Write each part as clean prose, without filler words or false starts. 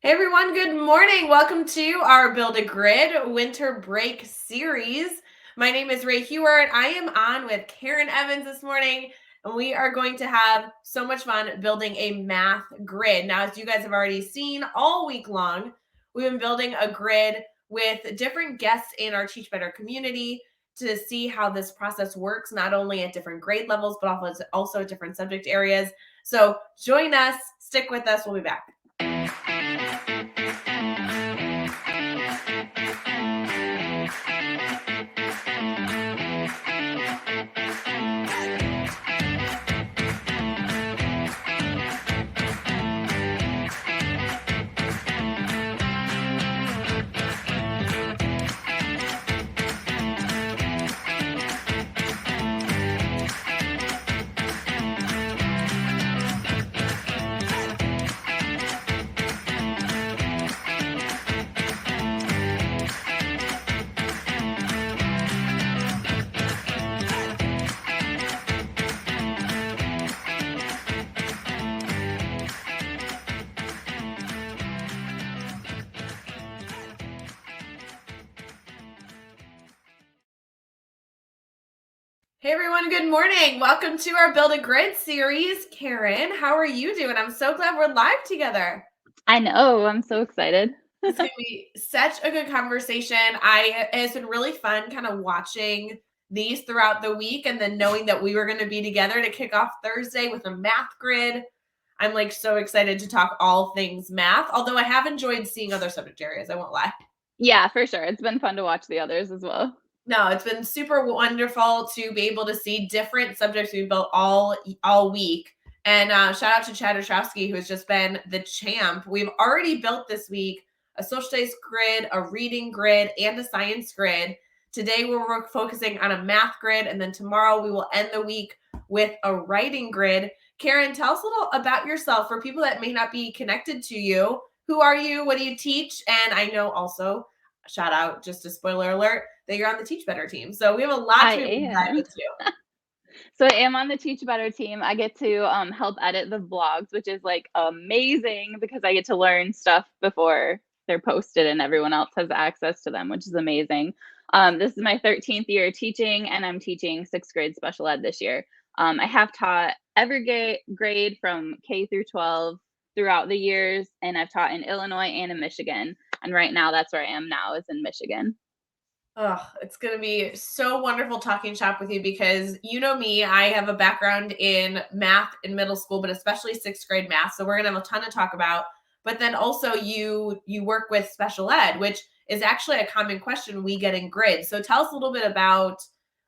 Hey everyone, good morning. Welcome to our Build a Grid winter break series. My name is Ray Hewart. I am on with Karen Evans this morning, and we are going to have so much fun building a math grid. Now, as you guys have already seen all week long, we've been building a grid with different guests in our Teach Better community to see how this process works, not only at different grade levels, but also at different subject areas. So join us, stick with us, we'll be back. Hey everyone, good morning. Welcome to our Build a Grid series. Karen, how are you doing? I'm so glad we're live together. I know, I'm so excited. It's going to be such a good conversation. It's been really fun kind of watching these throughout the week and then knowing that we were going to be together to kick off Thursday with a math grid. I'm like so excited to talk all things math, although I have enjoyed seeing other subject areas, I won't lie. Yeah, for sure. It's been fun to watch the others as well. No, it's been super wonderful to be able to see different subjects we built all week. And shout out to Chad Ostrowski, who has just been the champ. We've already built this week a social studies grid, a reading grid, and a science grid. Today we're focusing on a math grid, and then tomorrow we will end the week with a writing grid. Karen, tell us a little about yourself for people that may not be connected to you. Who are you? What do you teach? And I know also, shout out, just a spoiler alert, that you're on the Teach Better team. So we have a lot to dive into. So I am on the Teach Better team. I get to help edit the vlogs, which is like amazing because I get to learn stuff before they're posted and everyone else has access to them, which is amazing. This is my 13th year teaching, and I'm teaching 6th grade special ed this year. I have taught every grade from K through 12 throughout the years, and I've taught in Illinois and in Michigan. And right now, that's where I am now, is in Michigan. Oh, it's going to be so wonderful talking shop with you because you know me, I have a background in math in middle school, but especially 6th grade math. So we're going to have a ton to talk about. But then also you work with special ed, which is actually a common question we get in grids. So tell us a little bit about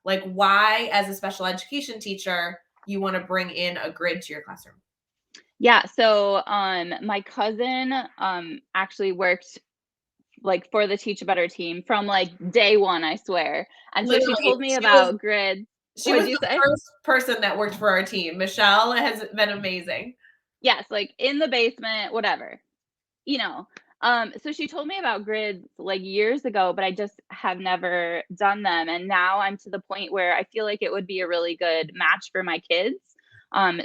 like why as a special education teacher you want to bring in a grid to your classroom. Yeah, so my cousin actually worked like for the Teach Better team from like day one, I swear. And so she Literally, told me about grids. she What'd was you the say? first person that worked for our team. Michelle has been amazing. Yes, like in the basement, whatever. You know. So she told me about grids like years ago, but I just have never done them. And now I'm to the point where I feel like it would be a really good match for my kids.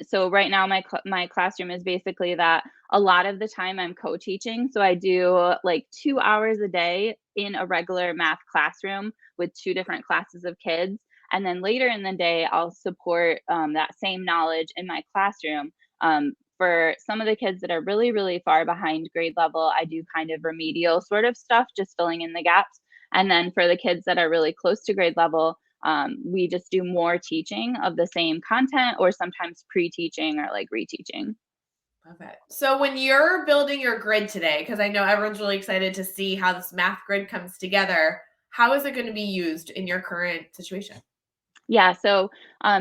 So right now my classroom is basically that a lot of the time I'm co-teaching. So I do like 2 hours a day in a regular math classroom with 2 different classes of kids. And then later in the day, I'll support that same knowledge in my classroom. For some of the kids that are really, really far behind grade level, I do kind of remedial sort of stuff, just filling in the gaps. And then for the kids that are really close to grade level, we just do more teaching of the same content or sometimes pre-teaching or like reteaching. Okay. So when you're building your grid today, because I know everyone's really excited to see how this math grid comes together, how is it going to be used in your current situation? Yeah, so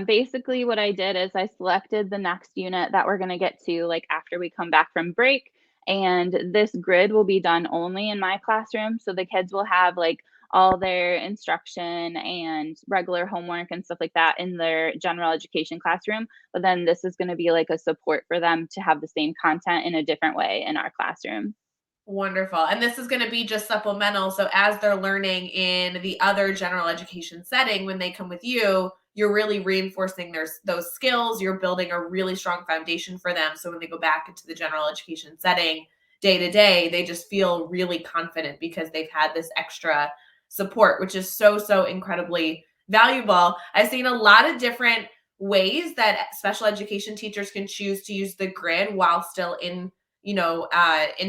basically what I did is I selected the next unit that we're going to get to like after we come back from break. And this grid will be done only in my classroom. So the kids will have like all their instruction and regular homework and stuff like that in their general education classroom. But then this is going to be like a support for them to have the same content in a different way in our classroom. Wonderful. And this is going to be just supplemental. So as they're learning in the other general education setting, when they come with you, you're really reinforcing those skills. You're building a really strong foundation for them. So when they go back into the general education setting, day to day, they just feel really confident because they've had this extra support, which is so, so incredibly valuable. I've seen a lot of different ways that special education teachers can choose to use the grid while still in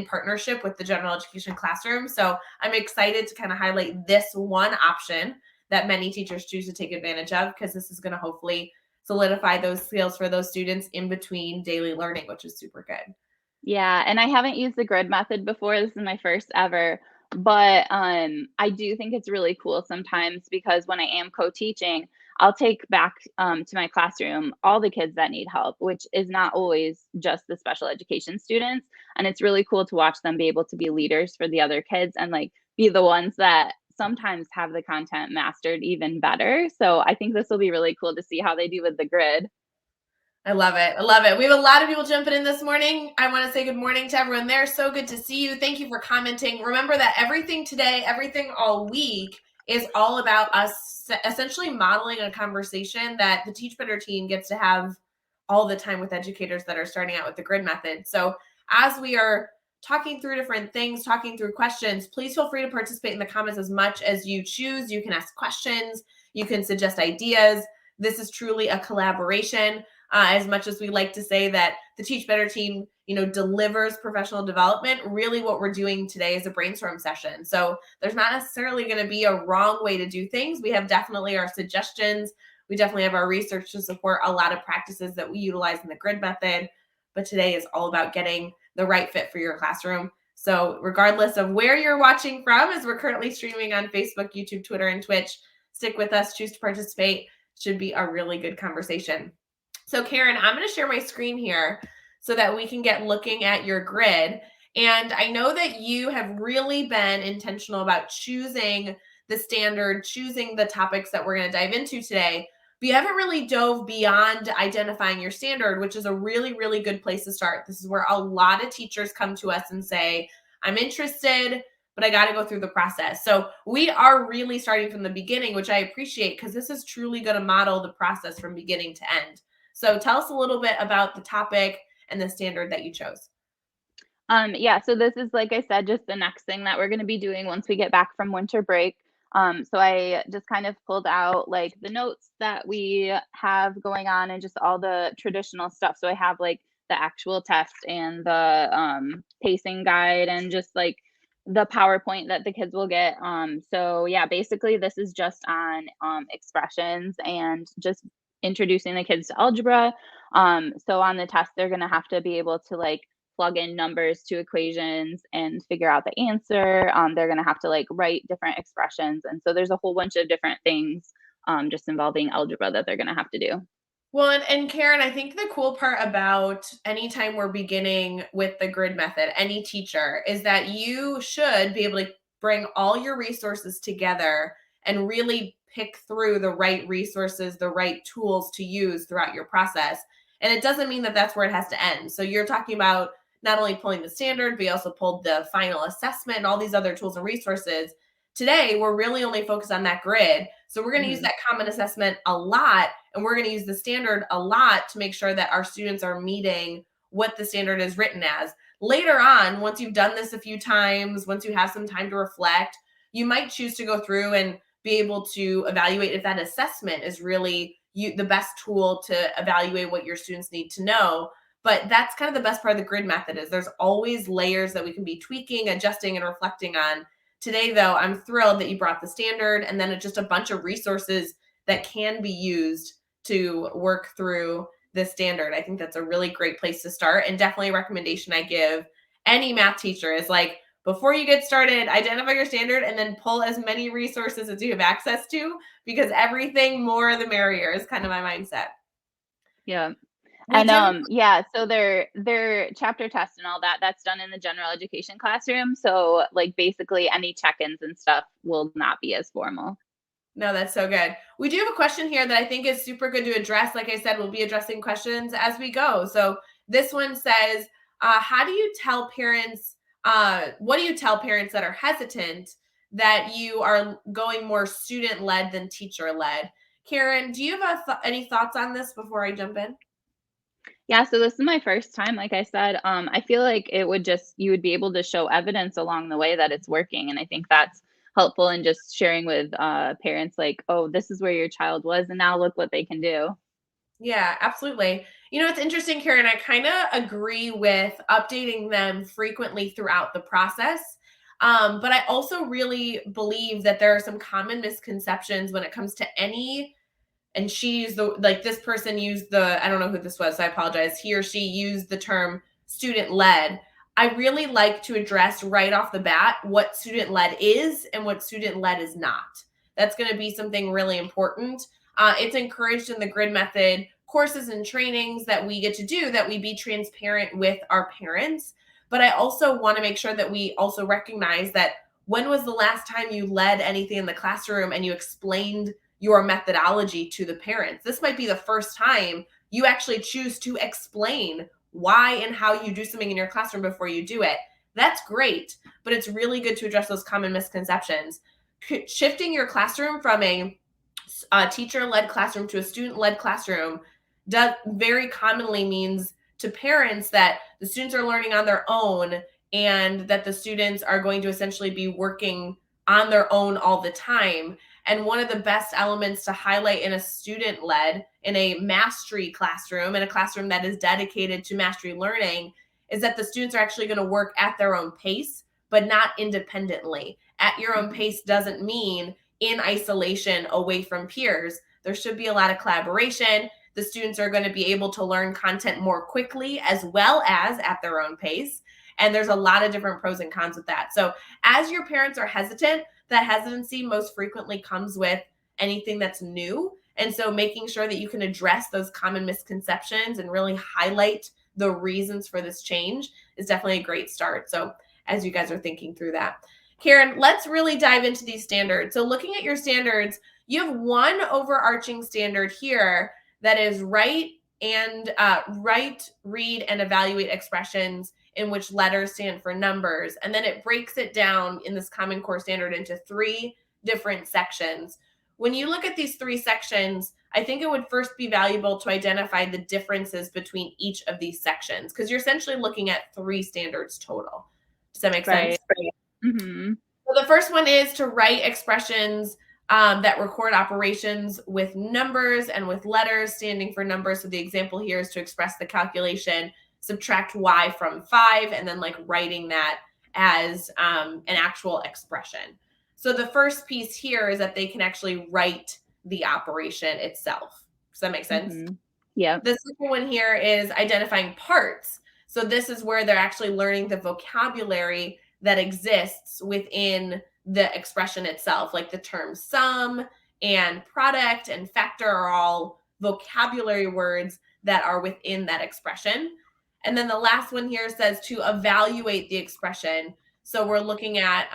partnership with the general education classroom. So I'm excited to kind of highlight this one option that many teachers choose to take advantage of, because this is going to hopefully solidify those skills for those students in between daily learning, which is super good. Yeah, and I haven't used the grid method before. This is my first ever, but I do think it's really cool sometimes because when I am co-teaching, I'll take back to my classroom all the kids that need help, which is not always just the special education students. And it's really cool to watch them be able to be leaders for the other kids and like be the ones that sometimes have the content mastered even better. So I think this will be really cool to see how they do with the grid. I love it. I love it. We have a lot of people jumping in this morning. I want to say good morning to everyone there. So good to see you. Thank you for commenting. Remember that everything today, everything all week is all about us essentially modeling a conversation that the Teach Better team gets to have all the time with educators that are starting out with the grid method. So as we are talking through different things, talking through questions, please feel free to participate in the comments as much as you choose. You can ask questions, you can suggest ideas. This is truly a collaboration. As much as we like to say that the Teach Better team, delivers professional development, really what we're doing today is a brainstorm session. So there's not necessarily going to be a wrong way to do things. We have definitely our suggestions. We definitely have our research to support a lot of practices that we utilize in the grid method. But today is all about getting the right fit for your classroom. So regardless of where you're watching from, as we're currently streaming on Facebook, YouTube, Twitter, and Twitch, stick with us, choose to participate. Should be a really good conversation. So Karen, I'm going to share my screen here so that we can get looking at your grid. And I know that you have really been intentional about choosing the standard, choosing the topics that we're going to dive into today. But you haven't really dove beyond identifying your standard, which is a really, really good place to start. This is where a lot of teachers come to us and say, I'm interested, but I got to go through the process. So we are really starting from the beginning, which I appreciate because this is truly going to model the process from beginning to end. So tell us a little bit about the topic and the standard that you chose. Yeah, so this is, like I said, just the next thing that we're going to be doing once we get back from winter break. So I just kind of pulled out like the notes that we have going on and just all the traditional stuff. So I have like the actual test and the pacing guide and just like the PowerPoint that the kids will get. So yeah, basically this is just on expressions and just introducing the kids to algebra. So on the test, they're going to have to be able to like plug in numbers to equations and figure out the answer. They're going to have to like write different expressions. And so there's a whole bunch of different things just involving algebra that they're going to have to do. Well, and Karen, I think the cool part about anytime we're beginning with the grid method, any teacher, is that you should be able to bring all your resources together and really pick through the right resources, the right tools to use throughout your process. And it doesn't mean that that's where it has to end. So you're talking about not only pulling the standard, but you also pulled the final assessment and all these other tools and resources. Today, we're really only focused on that grid. So we're going to use that common assessment a lot, and we're going to use the standard a lot to make sure that our students are meeting what the standard is written as. Later on, once you've done this a few times, once you have some time to reflect, you might choose to go through and be able to evaluate if that assessment is really the best tool to evaluate what your students need to know. But that's kind of the best part of the grid method is there's always layers that we can be tweaking, adjusting, and reflecting on. Today, though, I'm thrilled that you brought the standard and then just a bunch of resources that can be used to work through the standard. I think that's a really great place to start, and definitely a recommendation I give any math teacher is like, before you get started, identify your standard and then pull as many resources as you have access to, because everything more the merrier is kind of my mindset. Yeah. And yeah, so their chapter test and all that, that's done in the general education classroom. So like basically any check-ins and stuff will not be as formal. No, that's so good. We do have a question here that I think is super good to address. Like I said, we'll be addressing questions as we go. So this one says, how do you tell parents, what do you tell parents that are hesitant that you are going more student-led than teacher-led? Karen, do you have any thoughts on this before I jump in? Yeah, so this is my first time, like I said. I feel like you would be able to show evidence along the way that it's working. And I think that's helpful in just sharing with parents, like, oh, this is where your child was, and now look what they can do. Yeah, absolutely. It's interesting, Karen. I kind of agree with updating them frequently throughout the process. But I also really believe that there are some common misconceptions when it comes to any, and she used this person used I don't know who this was, so I apologize. He or she used the term student led. I really like to address right off the bat what student led is and what student led is not. That's going to be something really important. It's encouraged in the grid method courses and trainings that we get to do, that we be transparent with our parents. But I also want to make sure that we also recognize that when was the last time you led anything in the classroom and you explained your methodology to the parents? This might be the first time you actually choose to explain why and how you do something in your classroom before you do it. That's great, but it's really good to address those common misconceptions. Shifting your classroom from a teacher-led classroom to a student-led classroom does very commonly means to parents that the students are learning on their own, and that the students are going to essentially be working on their own all the time. And one of the best elements to highlight in a student-led, in a mastery classroom, in a classroom that is dedicated to mastery learning, is that the students are actually going to work at their own pace, but not independently. At your own pace doesn't mean in isolation away from peers. There should be a lot of collaboration. The students are going to be able to learn content more quickly as well as at their own pace. And there's a lot of different pros and cons with that. So as your parents are hesitant, that hesitancy most frequently comes with anything that's new. And so making sure that you can address those common misconceptions and really highlight the reasons for this change is definitely a great start. So as you guys are thinking through that, Karen, let's really dive into these standards. So looking at your standards, you have one overarching standard here that is write, read, and evaluate expressions in which letters stand for numbers. And then it breaks it down in this Common Core standard into 3 different sections. When you look at these 3 sections, I think it would first be valuable to identify the differences between each of these sections, because you're essentially looking at 3 standards total. Does that make sense? Right. Mm-hmm. So the first one is to write expressions that record operations with numbers and with letters standing for numbers. So the example here is to express the calculation, subtract y from 5, and then writing that as an actual expression. So the first piece here is that they can actually write the operation itself. Does that make sense? Mm-hmm. Yeah. The second one here is identifying parts. So this is where they're actually learning the vocabulary that exists within the expression itself, like the terms sum and product and factor are all vocabulary words that are within that expression. And then the last one here says to evaluate the expression. So we're looking at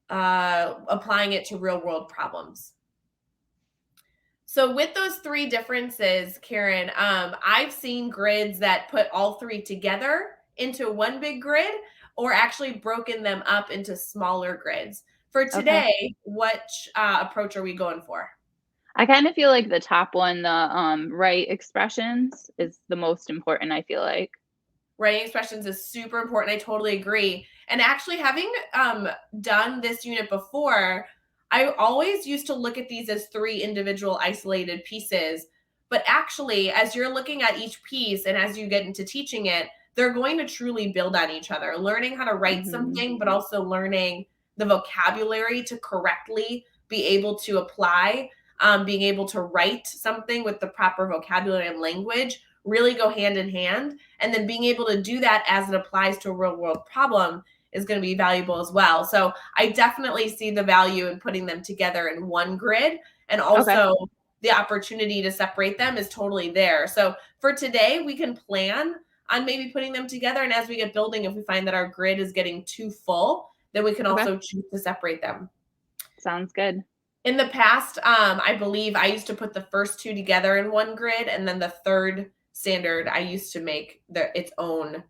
applying it to real world problems. So with those 3 differences, Karen, I've seen grids that put all 3 together into one big grid, or actually broken them up into smaller grids. For today, Okay. which approach are we going for? I kind of feel like the top one, the right expressions, is the most important, I feel like. Writing expressions is super important. I totally agree. And actually, having done this unit before, I always used to look at these as 3 individual isolated pieces. But actually, as you're looking at each piece and as you get into teaching it, they're going to truly build on each other, learning how to write Mm-hmm. something, but also learning the vocabulary to correctly be able to apply, being able to write something with the proper vocabulary and language really go hand in hand. And then being able to do that as it applies to a real world problem is going to be valuable as well. So I definitely see the value in putting them together in one grid, and also the opportunity to separate them is totally there. So for today, we can plan on maybe putting them together. And as we get building, if we find that our grid is getting too full, then we can also choose to separate them. Sounds good. In the past, I believe I used to put the first 2 together in one grid, and then the third standard I used to make its own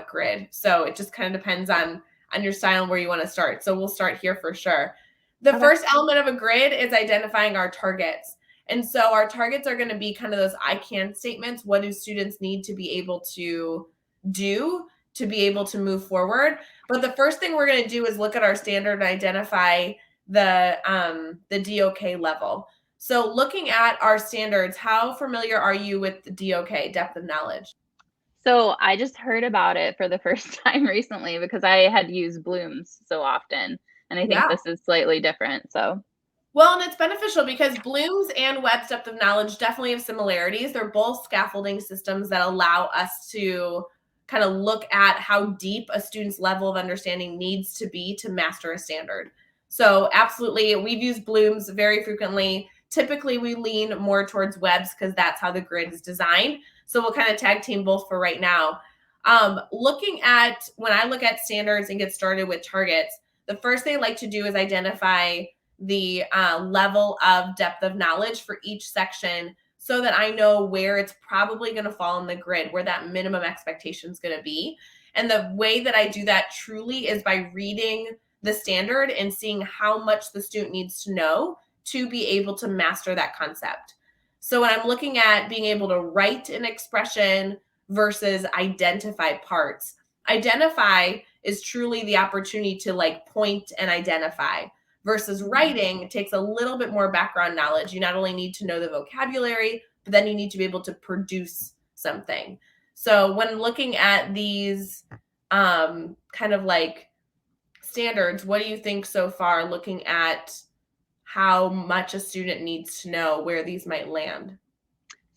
grid. So it just kind of depends on your style and where you want to start. So we'll start here for sure. The first element of a grid is identifying our targets. And so our targets are going to be kind of those I can statements. What do students need to be able to do to be able to move forward? But the first thing we're going to do is look at our standard and identify the DOK level. So looking at our standards, how familiar are you with the DOK, depth of knowledge? So I just heard about it for the first time recently because I had used Bloom's so often, and I think Yeah. this is slightly different. So Well, and it's beneficial because Bloom's and Webb's depth of knowledge definitely have similarities. They're both scaffolding systems that allow us to kind of look at how deep a student's level of understanding needs to be to master a standard. So absolutely, we've used Bloom's very frequently. Typically, we lean more towards Webb's because that's how the grid is designed. So we'll kind of tag team both for right now. Looking at, when I look at standards and get started with targets, the first thing I like to do is identify the level of depth of knowledge for each section so that I know where it's probably going to fall in the grid, where that minimum expectation is going to be. And the way that I do that truly is by reading the standard and seeing how much the student needs to know to be able to master that concept. So when I'm looking at being able to write an expression versus identify parts, identify is truly the opportunity to like point and identify. Versus writing, it takes a little bit more background knowledge. You not only need to know the vocabulary, but then you need to be able to produce something. So when looking at these kind of like standards, what do you think so far, looking at how much a student needs to know where these might land?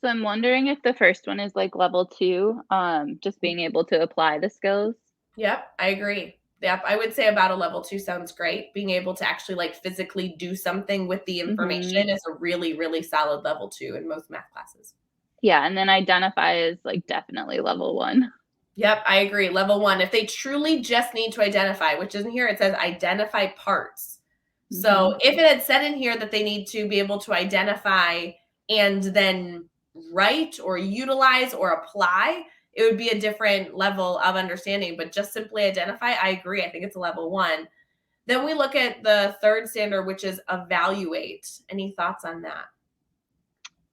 So I'm wondering if the first one is like level 2, just being able to apply the skills. Yep, I agree. Yep, I would say about a level 2 sounds great. Being able to actually like physically do something with the Mhm. information is a really, really solid level 2 in most math classes. Yeah, and then identify is like definitely level 1. Yep, I agree. Level 1, if they truly just need to identify, which isn't here, it says identify parts. So Mhm. if it had said in here that they need to be able to identify and then write or utilize or apply, it would be a different level of understanding. But just simply identify, I agree. I think it's a level 1. Then we look at the third standard, which is evaluate. Any thoughts on that?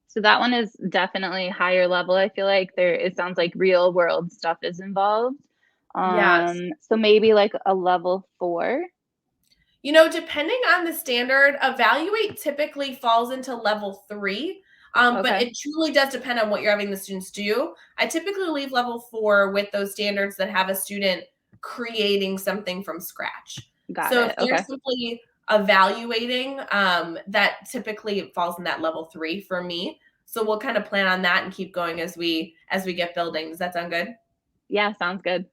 So that one is definitely higher level. I feel like it sounds like real world stuff is involved. Yes. So maybe like a level 4. You know, depending on the standard, evaluate typically falls into level 3. But Okay, it truly does depend on what you're having the students do. I typically leave level 4 with those standards that have a student creating something from scratch. got So if it. they're Okay. simply evaluating, that typically falls in that level 3 for me. So we'll kind of plan on that and keep going as we get building. Does that sound good? Yeah, sounds good.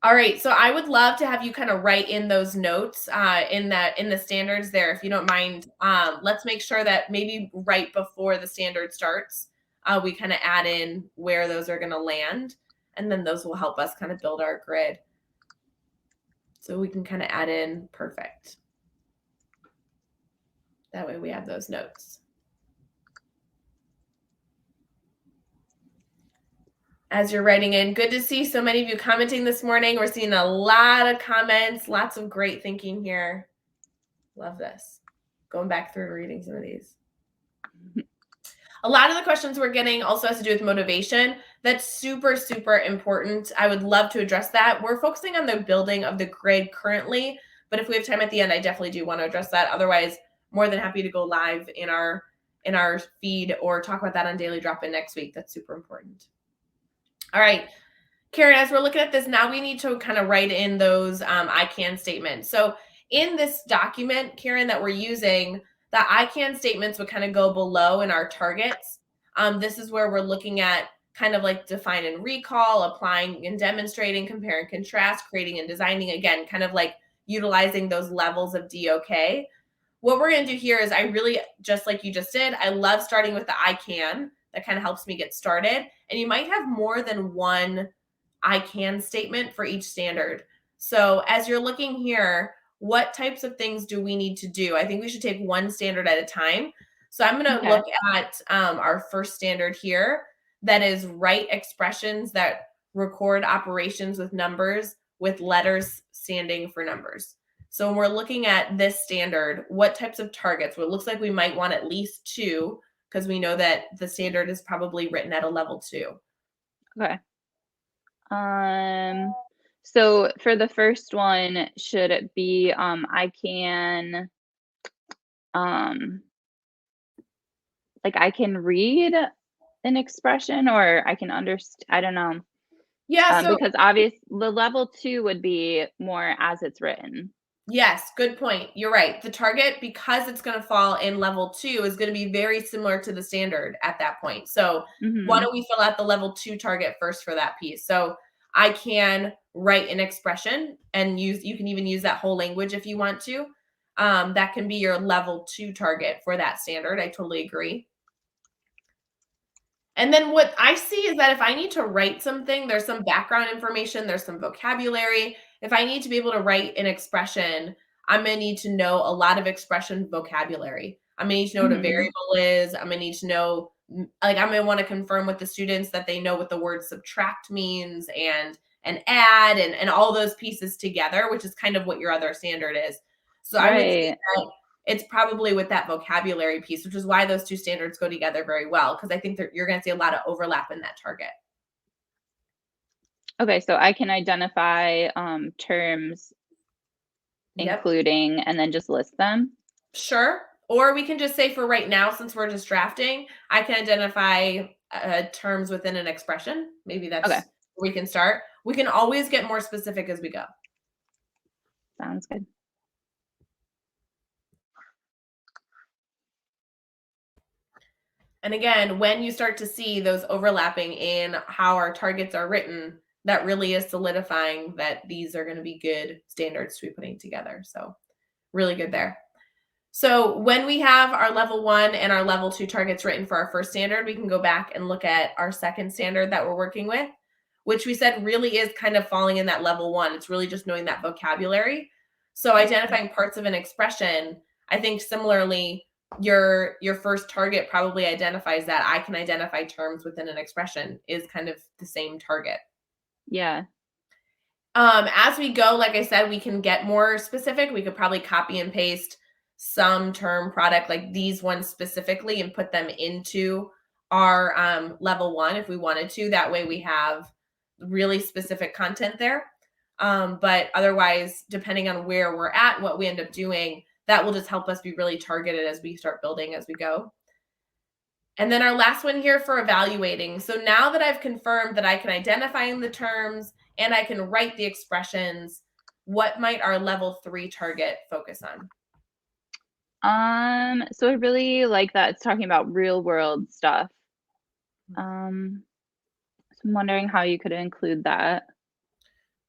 All right, so I would love to have you kind of write in those notes in the standards there, if you don't mind. Let's make sure that maybe right before the standard starts, we kind of add in where those are going to land, and then those will help us kind of build our grid. So we can kind of add in perfect. That way we have those notes. As you're writing in, good to see so many of you commenting this morning. We're seeing a lot of comments, lots of great thinking here. Love this. Going back through and reading some of these. A lot of the questions we're getting also has to do with motivation. That's super, super important. I would love to address that. We're focusing on the building of the grid currently, but if we have time at the end, I definitely do want to address that. Otherwise, more than happy to go live in our feed or talk about that on Daily Drop-In next week. That's super important. All right, Karen, as we're looking at this now, we need to kind of write in those I can statements. So in this document, Karen, that we're using, the I can statements would kind of go below in our targets. This is where we're looking at kind of like define and recall, applying and demonstrating, compare and contrast, creating and designing, again, kind of like utilizing those levels of DOK. What we're going to do here is I really, just like you just did, I love starting with the I can. That kind of helps me get started. And you might have more than one I can statement for each standard. So as you're looking here, what types of things do we need to do? I think we should take one standard at a time. So I'm going to Okay. look at our first standard here that is write expressions that record operations with numbers with letters standing for numbers. So when we're looking at this standard, what types of targets? Well, it looks like we might want at least 2 because we know that the standard is probably written at a level 2. Okay. So for the first one, should it be, I can, like I can read an expression or I can I don't know. Yeah, so Because the level 2 would be more as it's written. yes, good point. You're right. The target, because it's going to fall in level 2, is going to be very similar to the standard at that point. So why Mhm. don't we fill out the level 2 target first for that piece? So I can write an expression and you can even use that whole language if you want to. That can be your level 2 target for that standard. I totally agree. And then what I see is that if I need to write something, there's some background information, there's some vocabulary. If I need to be able to write an expression, I'm going to need to know a lot of expression vocabulary. I'm going to need to know what a Mhm. variable is. I'm going to need to know, like, I'm going to want to confirm with the students that they know what the word subtract means and add and all those pieces together, which is kind of what your other standard is. So I would say Right. that it's probably with that vocabulary piece, which is why those two standards go together very well, because I think that you're going to see a lot of overlap in that target. Okay, so I can identify, terms Yep. including and then just list them? Sure. Or we can just say for right now, since we're just drafting, I can identify terms within an expression. Maybe Okay, that's where we can start. We can always get more specific as we go. sounds good. And again, when you start to see those overlapping in how our targets are written, that really is solidifying that these are going to be good standards to be putting together. So, really good there. So, when we have our level 1 and our level 2 targets written for our first standard, we can go back and look at our second standard that we're working with, which we said really is kind of falling in that level 1. It's really just knowing that vocabulary. So, identifying parts of an expression, I think similarly, your first target probably identifies that I can identify terms within an expression is kind of the same target. Yeah. As we go, like I said, we can get more specific. We could probably copy and paste some term product like these ones specifically and put them into our level 1 if we wanted to. That way we have really specific content there. But otherwise, depending on where we're at, what we end up doing, that will just help us be really targeted as we start building as we go. And then our last one here for evaluating. So now that I've confirmed that I can identify the terms and I can write the expressions, what might our level 3 target focus on? So I really like that it's talking about real world stuff. Um, so I'm wondering how you could include that,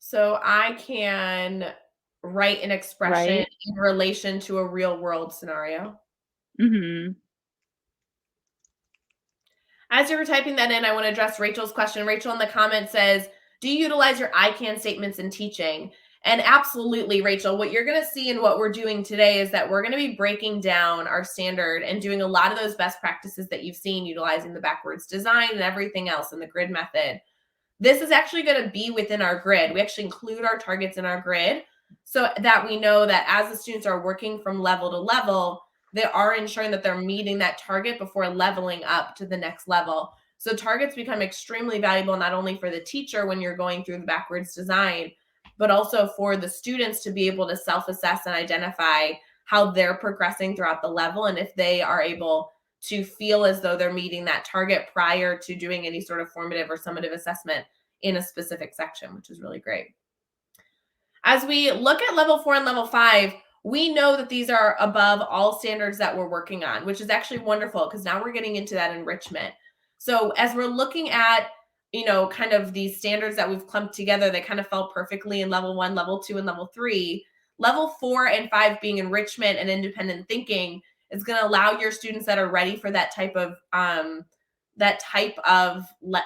So I can write an expression right? in relation to a real world scenario. Mhm. As you were typing that in, I want to address Rachel's question. Rachel in the comments says, do you utilize your I can statements in teaching? And absolutely, Rachel, what you're going to see in what we're doing today is that we're going to be breaking down our standard and doing a lot of those best practices that you've seen, utilizing the backwards design and everything else in the grid method. This is actually going to be within our grid. We actually include our targets in our grid so that we know that as the students are working from level to level, they are ensuring that they're meeting that target before leveling up to the next level. So targets become extremely valuable, not only for the teacher when you're going through the backwards design, but also for the students to be able to self-assess and identify how they're progressing throughout the level and if they are able to feel as though they're meeting that target prior to doing any sort of formative or summative assessment in a specific section, which is really great. As we look at level 4 and level 5, we know that these are above all standards that we're working on, which is actually wonderful because now we're getting into that enrichment. So as we're looking at, kind of these standards that we've clumped together, they kind of fell perfectly in level 1, level 2, and level 3. Level 4 and 5 being enrichment and independent thinking is going to allow your students that are ready for that type of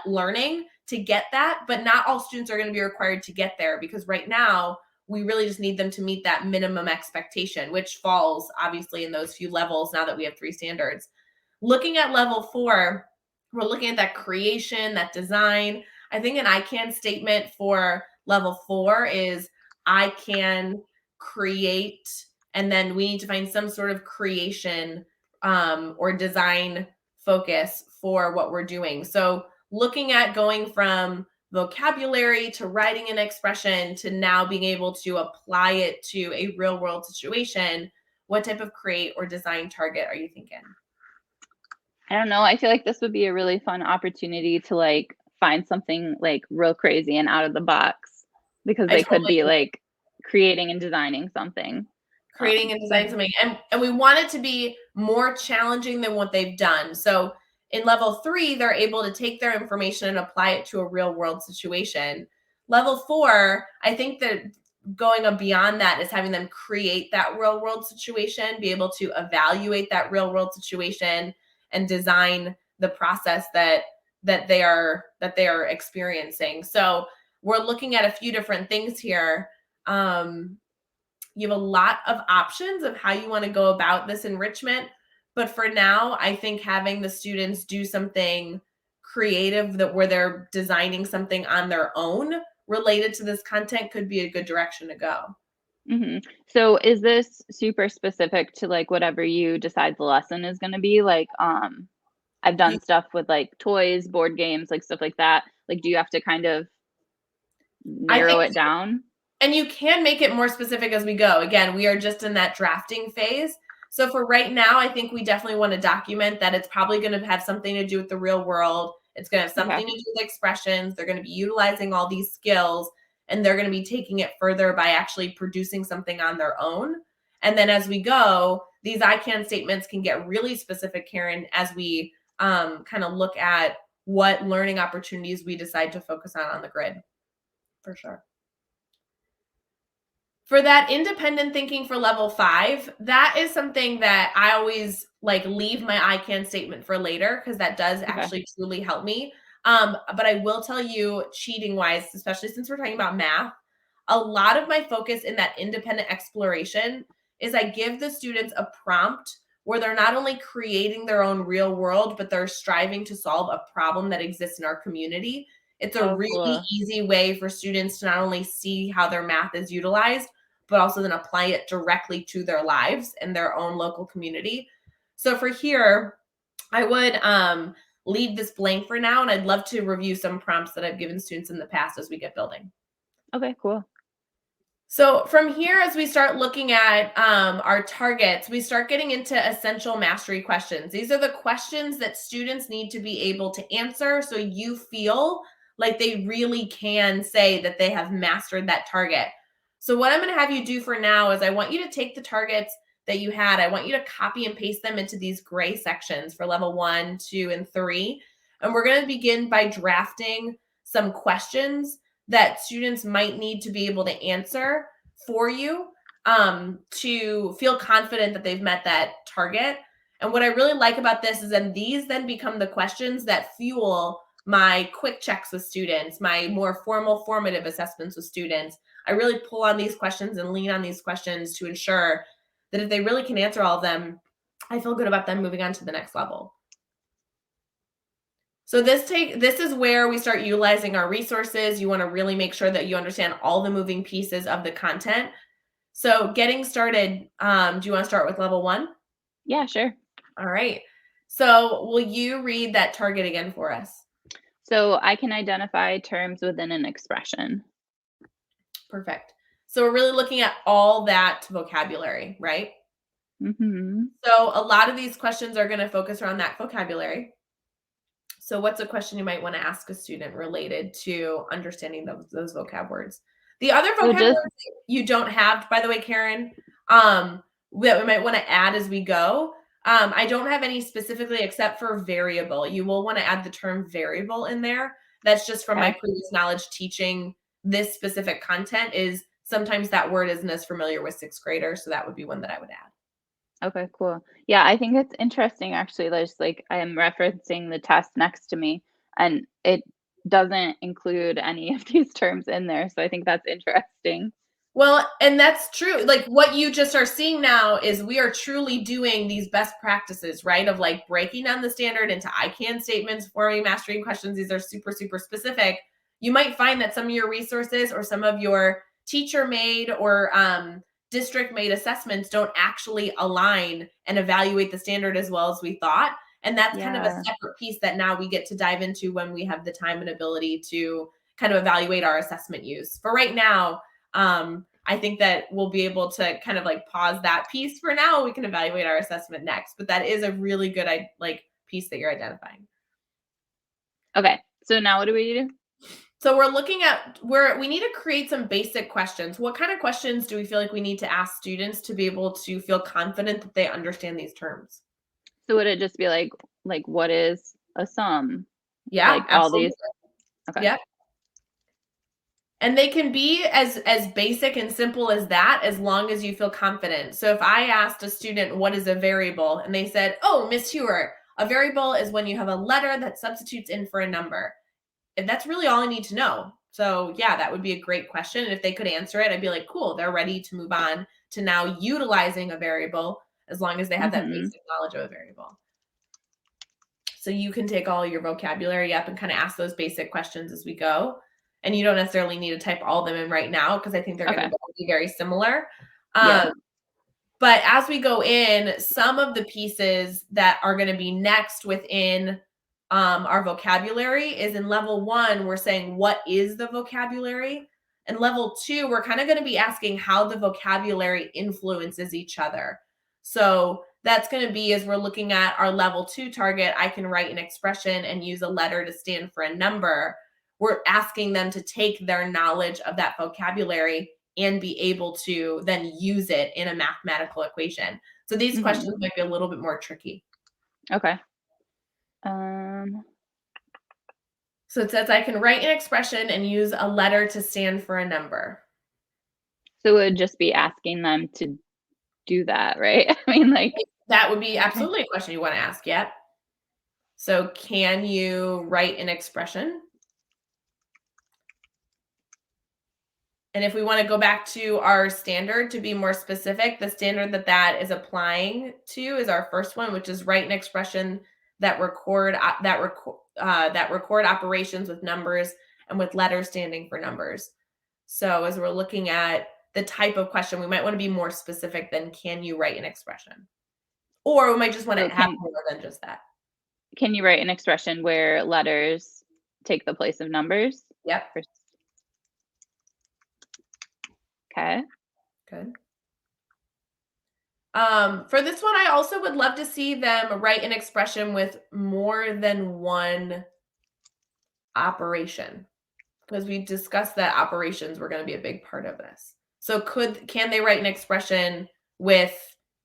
learning to get that, but not all students are going to be required to get there because right now we really just need them to meet that minimum expectation, which falls obviously in those few levels now that we have 3 standards. Looking at level 4, we're looking at that creation, that design. I think an I can statement for level 4 is I can create, and then we need to find some sort of creation or design focus for what we're doing. So looking at going from vocabulary to writing an expression to now being able to apply it to a real world situation, what type of create or design target are you thinking? I don't know. I feel like this would be a really fun opportunity to like find something like real crazy and out of the box because I they could totally be agree. like creating and designing something. Creating and So designing something. And we want it to be more challenging than what they've done. So in level 3, they're able to take their information and apply it to a real world situation. Level 4, I think that going beyond that is having them create that real world situation, be able to evaluate that real world situation and design the process that they are experiencing. So we're looking at a few different things here. You have a lot of options of how you want to go about this enrichment. But for now, I think having the students do something creative that where they're designing something on their own related to this content could be a good direction to go. So is this super specific to like whatever you decide the lesson is going to be? Like, I've You, done stuff with like toys, board games, like stuff like that. Like, do you have to kind of I narrow think it down? And you can make it more specific as we go. Again, we are just in that drafting phase. So for right now, I think we definitely want to document that it's probably going to have something to do with the real world. It's going to have Okay. something to do with expressions. They're going to be utilizing all these skills and they're going to be taking it further by actually producing something on their own. And then as we go, these I can statements can get really specific, Karen, as we kind of look at what learning opportunities we decide to focus on the grid, for sure. For that independent thinking for level 5, that is something that I always like leave my I can statement for later because that does Okay. actually truly help me. But I will tell you, cheating wise, especially since we're talking about math, a lot of my focus in that independent exploration is I give the students a prompt where they're not only creating their own real world, but they're striving to solve a problem that exists in our community. It's a Oh, really cool. easy way for students to not only see how their math is utilized, but also then apply it directly to their lives and their own local community. So for here, I would leave this blank for now, and I'd love to review some prompts that I've given students in the past as we get building. Okay, cool. So from here, as we start looking at our targets, we start getting into essential mastery questions. These are the questions that students need to be able to answer so you feel like they really can say that they have mastered that target. So what I'm going to have you do for now is I want you to take the targets that you had. I want you to copy and paste them into these gray sections for level 1, 2, and 3. And we're going to begin by drafting some questions that students might need to be able to answer for you to feel confident that they've met that target. And what I really like about this is then these then become the questions that fuel my quick checks with students, my more formal formative assessments with students. I really pull on these questions and lean on these questions to ensure that if they really can answer all of them, I feel good about them moving on to the next level. So this is where we start utilizing our resources. You want to really make sure that you understand all the moving pieces of the content. So getting started, do you want to start with level 1? Yeah, sure. All right. So will you read that target again for us? So I can identify terms within an expression. Perfect. So we're really looking at all that vocabulary, right? Mm-hmm. So a lot of these questions are going to focus around that vocabulary. So what's a question you might want to ask a student related to understanding those vocab words? The other So vocab just words you don't have, by the way, Karen, that we might want to add as we go. I don't have any specifically except for variable. You will want to add the term variable in there. That's just from my okay. previous knowledge teaching this specific content is sometimes that word isn't as familiar with sixth graders. So that would be one that I would add. Okay, cool. Yeah, I think it's interesting actually. There's like I am referencing the test next to me and it doesn't include any of these terms in there. So I think that's interesting. Well, and that's true. Like what you just are seeing now is we are truly doing these best practices, right? Of like breaking down the standard into I can statements, forming mastering questions. These are super, super specific. You might find that some of your resources or some of your teacher made or district made assessments don't actually align and evaluate the standard as well as we thought. And that's kind of a Yeah. separate piece that now we get to dive into when we have the time and ability to kind of evaluate our assessment use. For right now, I think that we'll be able to kind of like pause that piece for now. We can evaluate our assessment next, but that is a really good like piece that you're identifying. Okay. So now what do we do? So we're looking at where we need to create some basic questions. What kind of questions do we feel like we need to ask students to be able to feel confident that they understand these terms? So would it just be like what is a sum? Yeah, Like all these. absolutely. Okay. Yep. And they can be as basic and simple as that, as long as you feel confident. So if I asked a student, what is a variable? And they said, oh, Miss Hewer, a variable is when you have a letter that substitutes in for a number. And that's really all I need to know. So yeah, that would be a great question. And if they could answer it, I'd be like, cool, they're ready to move on to now utilizing a variable, as long as they have that basic knowledge of a variable. So you can take all your vocabulary up and kind of ask those basic questions as we go. And you don't necessarily need to type all of them in right now, because I think they're going to be very similar. Yeah. But as we go in, some of the pieces that are going to be next within our vocabulary is in level 1, we're saying, what is the vocabulary? And level 2, we're kind of going to be asking how the vocabulary influences each other. So that's going to be, as we're looking at our level 2 target, I can write an expression and use a letter to stand for a number. We're asking them to take their knowledge of that vocabulary and be able to then use it in a mathematical equation. So these questions might be a little bit more tricky. Okay. So it says I can write an expression and use a letter to stand for a number. So it would just be asking them to do that, right? I mean, like, that would be absolutely a question you want to ask. Yep. So can you write an expression? And if we want to go back to our standard to be more specific, the standard that is applying to is our first one, which is write an expression that record operations with numbers and with letters standing for numbers. So as we're looking at the type of question, we might want to be more specific than can you write an expression? Or we might just want to have more than just that. Can you write an expression where letters take the place of numbers? Yep. Okay. Good. For this one, I also would love to see them write an expression with more than one operation, because we discussed that operations were going to be a big part of this. So can they write an expression with,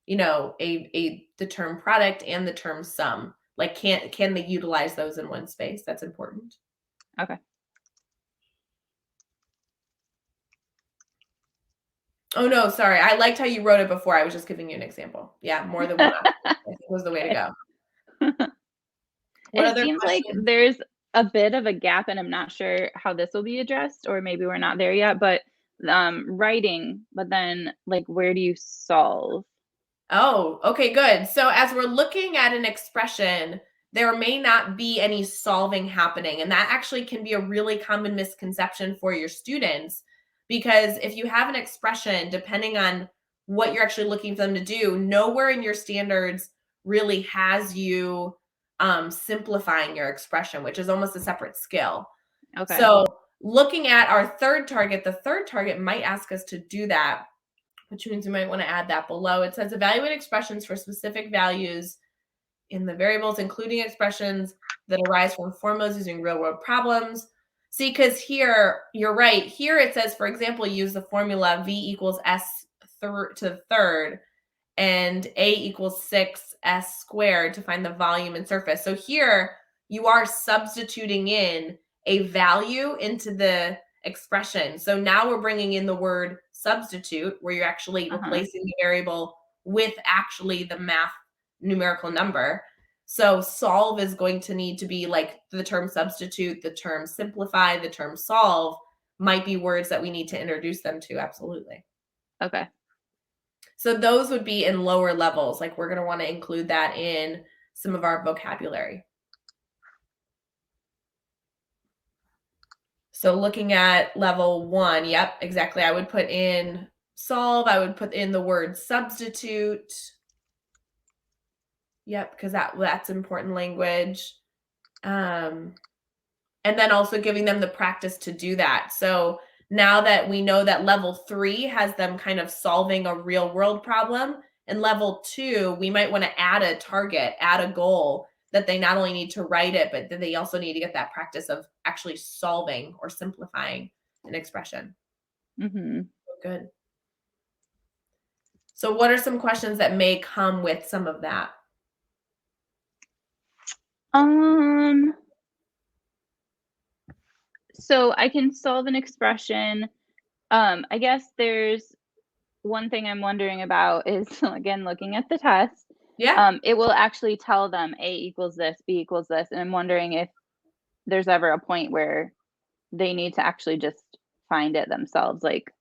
the term product and the term sum? Like, can they utilize those in one space? That's important. Okay. Oh, no, sorry. I liked how you wrote it before. I was just giving you an example. Yeah, more than one was the way to go. It seems like there's a bit of a gap, and I'm not sure how this will be addressed, or maybe we're not there yet, but writing, but then like, where do you solve? Oh, okay, good. So as we're looking at an expression, there may not be any solving happening. And that actually can be a really common misconception for your students, because if you have an expression, depending on what you're actually looking for them to do, nowhere in your standards really has you simplifying your expression, which is almost a separate skill. Okay. So looking at our third target, the third target might ask us to do that, which means we might want to add that below. It says evaluate expressions for specific values in the variables, including expressions that arise from formulas using real world problems. See, because here, you're right. Here it says, for example, use the formula V equals S to the third and A equals 6S squared to find the volume and surface. So here you are substituting in a value into the expression. So now we're bringing in the word substitute, where you're actually replacing the variable with actually the math numerical number. So solve is going to need to be like the term substitute, the term simplify, the term solve might be words that we need to introduce them to. Absolutely. Okay. So those would be in lower levels. Like, we're going to want to include that in some of our vocabulary. So looking at level 1, yep, exactly. I would put in solve. I would put in the word substitute. Yep, because that's important language. And then also giving them the practice to do that. So now that we know that level 3 has them kind of solving a real world problem, and level 2, we might want to add a target, add a goal that they not only need to write it, but that they also need to get that practice of actually solving or simplifying an expression. Mm-hmm. Good. So what are some questions that may come with some of that? So I can solve an expression. I guess there's one thing I'm wondering about is, again, looking at the test. Yeah. It will actually tell them A equals this, B equals this, and I'm wondering if there's ever a point where they need to actually just find it themselves, like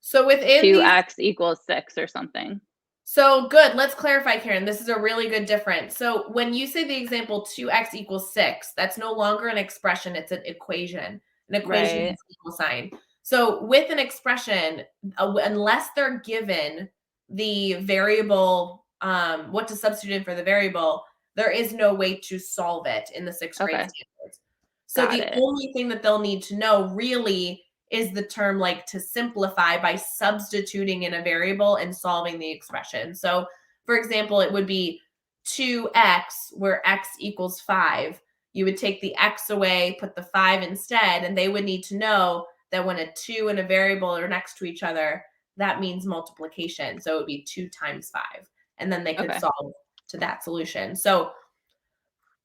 So within these 2x equals 6 or something. So good. Let's clarify, Karen. This is a really good difference. So when you say the example 2x equals 6, that's no longer an expression, it's an equation. An equation Right. has an equal sign. So with an expression, unless they're given the variable, what to substitute in for the variable, there is no way to solve it in the 6th grade Okay. standards. So Got the it. only thing that they'll need to know really is the term like to simplify by substituting in a variable and solving the expression. So, for example, it would be 2x where x equals 5. You would take the x away, put the 5 instead, and they would need to know that when a 2 and a variable are next to each other, that means multiplication. So it would be 2 times 5. And then they could Okay. solve to that solution. So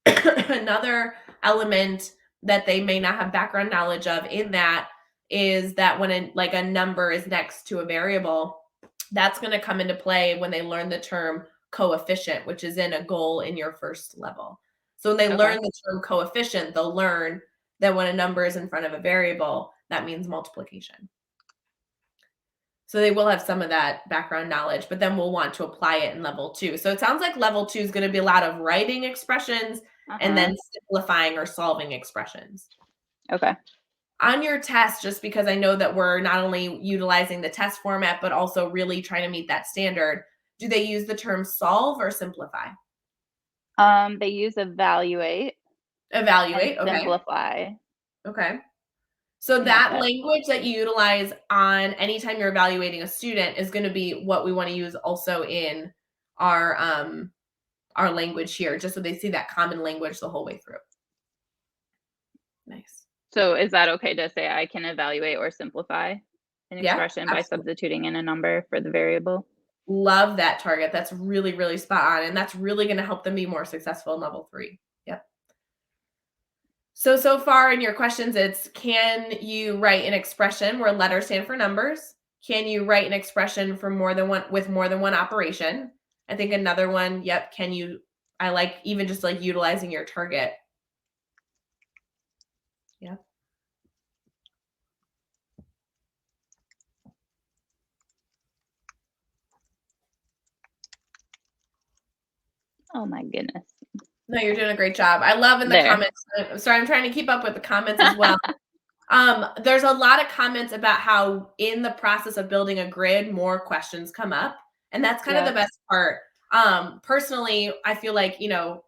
another element that they may not have background knowledge of in that is that when a number is next to a variable, that's going to come into play when they learn the term coefficient, which is in a goal in your first level. So when they learn the term coefficient, they'll learn that when a number is in front of a variable, that means multiplication. So they will have some of that background knowledge, but then we'll want to apply it in level 2. So it sounds like level 2 is going to be a lot of writing expressions and then simplifying or solving expressions. Okay. On your test, just because I know that we're not only utilizing the test format, but also really trying to meet that standard, do they use the term solve or simplify? They use evaluate Evaluate, and okay. simplify. Okay. So that language that you utilize on anytime you're evaluating a student is going to be what we want to use also in our language here, just so they see that common language the whole way through. Nice. So is that okay to say I can evaluate or simplify an expression by substituting in a number for the variable? Love that target. That's really, really spot on. And that's really going to help them be more successful in level 3. Yep. So far in your questions, it's can you write an expression where letters stand for numbers? Can you write an expression for more than one with more than one operation? I think another one, yep, I like even just like utilizing your target. Yeah. Oh my goodness. No, you're doing a great job. I love in the comments. Sorry, I'm trying to keep up with the comments as well. There's a lot of comments about how in the process of building a grid, more questions come up. And that's kind of the best part. Personally, I feel like,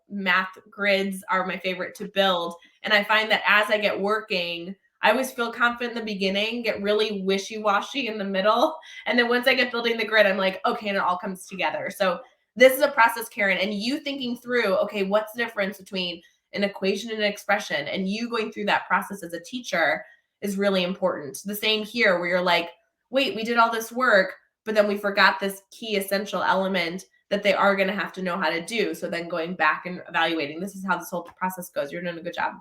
math grids are my favorite to build. And I find that as I get working, I always feel confident in the beginning, get really wishy-washy in the middle. And then once I get building the grid, I'm like, okay, and it all comes together. So this is a process, Karen, and you thinking through, okay, what's the difference between an equation and an expression? And you going through that process as a teacher is really important. The same here where you're like, wait, we did all this work, but then we forgot this key essential element that they are going to have to know how to do. So then going back and evaluating, this is how this whole process goes. You're doing a good job.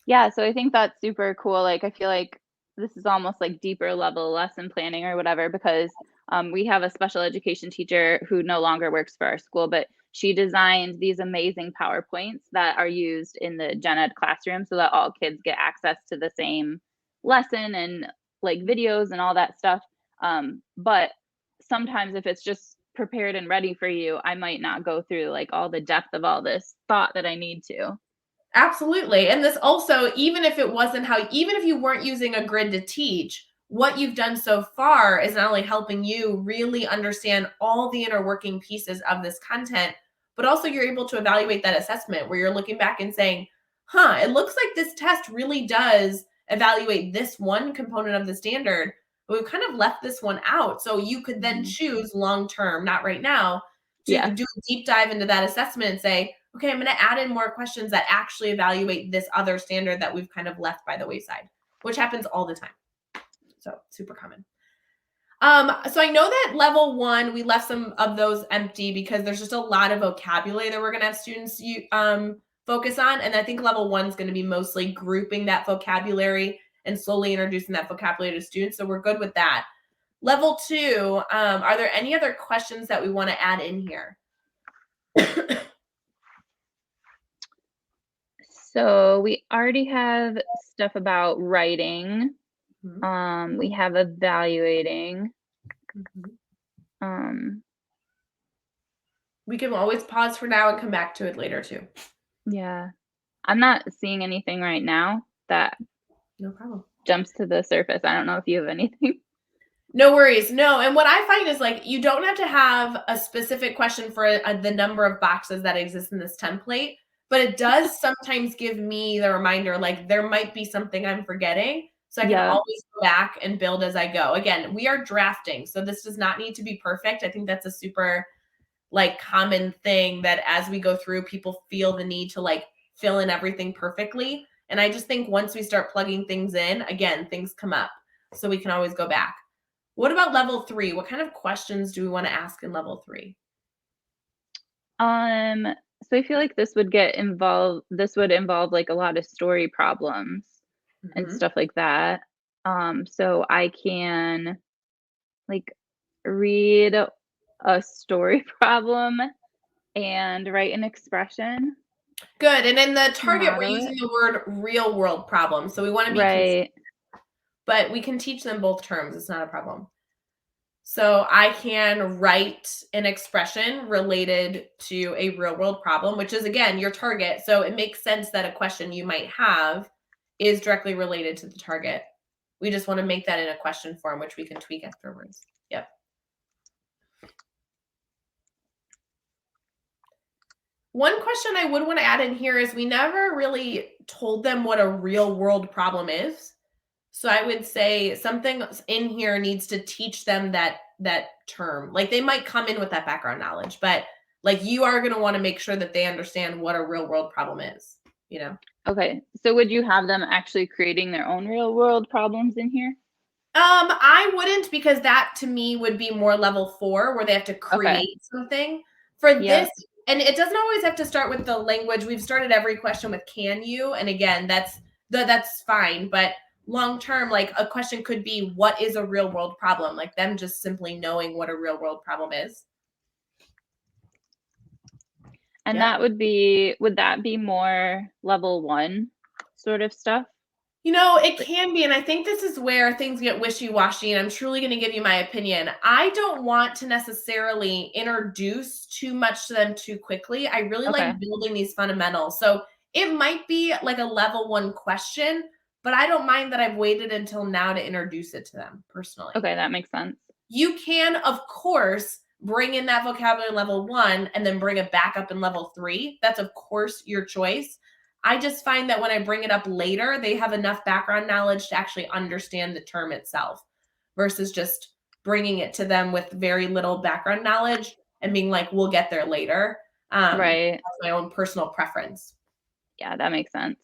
Yeah, so I think that's super cool. Like, I feel like this is almost like deeper level lesson planning or whatever, because we have a special education teacher who no longer works for our school, but she designed these amazing PowerPoints that are used in the gen ed classroom so that all kids get access to the same lesson and like videos and all that stuff. But sometimes if it's just prepared and ready for you, I might not go through like all the depth of all this thought that I need to. Absolutely. And this also, even if you weren't using a grid to teach, what you've done so far is not only helping you really understand all the inner working pieces of this content, but also you're able to evaluate that assessment where you're looking back and saying, it looks like this test really does evaluate this one component of the standard, but we've kind of left this one out. So you could then choose long-term, not right now, to do a deep dive into that assessment and say, okay, I'm going to add in more questions that actually evaluate this other standard that we've kind of left by the wayside, which happens all the time. So super common. So I know that level 1, we left some of those empty because there's just a lot of vocabulary that we're going to have students focus on. And I think level 1 is going to be mostly grouping that vocabulary and slowly introducing that vocabulary to students. So we're good with that. Level 2, are there any other questions that we want to add in here? So we already have stuff about writing. We have evaluating. We can always pause for now and come back to it later too. Yeah. I'm not seeing anything right now that no problem jumps to the surface. I don't know if you have anything. No worries. No. And what I find is like, you don't have to have a specific question for the number of boxes that exist in this template, but it does sometimes give me the reminder, like there might be something I'm forgetting. So I can always go back and build as I go. Again, we are drafting, so this does not need to be perfect. I think that's a super like common thing that as we go through, people feel the need to like fill in everything perfectly. And I just think once we start plugging things in, again, things come up. So we can always go back. What about level 3? What kind of questions do we want to ask in level 3? So I feel like this would involve like a lot of story problems and stuff like that. So I can like read a story problem and write an expression. Good. And in the target, we're using the word real world problem. So we want to be consistent, but we can teach them both terms. It's not a problem. So I can write an expression related to a real world problem, which is, again, your target. So it makes sense that a question you might have is directly related to the target. We just want to make that in a question form, which we can tweak afterwards. Yep. One question I would want to add in here is we never really told them what a real world problem is. So I would say something in here needs to teach them that term. Like they might come in with that background knowledge, but like you are going to want to make sure that they understand what a real world problem is, you know? Okay. So would you have them actually creating their own real world problems in here? I wouldn't, because that to me would be more level 4 where they have to create something for this. And it doesn't always have to start with the language. We've started every question with can you? And again, that's fine. But long term, like a question could be, what is a real world problem? Like them just simply knowing what a real world problem is. And that would that be more level 1 sort of stuff? You know, it can be. And I think this is where things get wishy-washy, and I'm truly going to give you my opinion. I don't want to necessarily introduce too much to them too quickly. I really like building these fundamentals. So it might be like a level 1 question, but I don't mind that I've waited until now to introduce it to them personally. Okay, that makes sense. You can, of course, bring in that vocabulary level 1 and then bring it back up in level 3. That's, of course, your choice. I just find that when I bring it up later, they have enough background knowledge to actually understand the term itself versus just bringing it to them with very little background knowledge and being like, we'll get there later. That's my own personal preference. Yeah, that makes sense.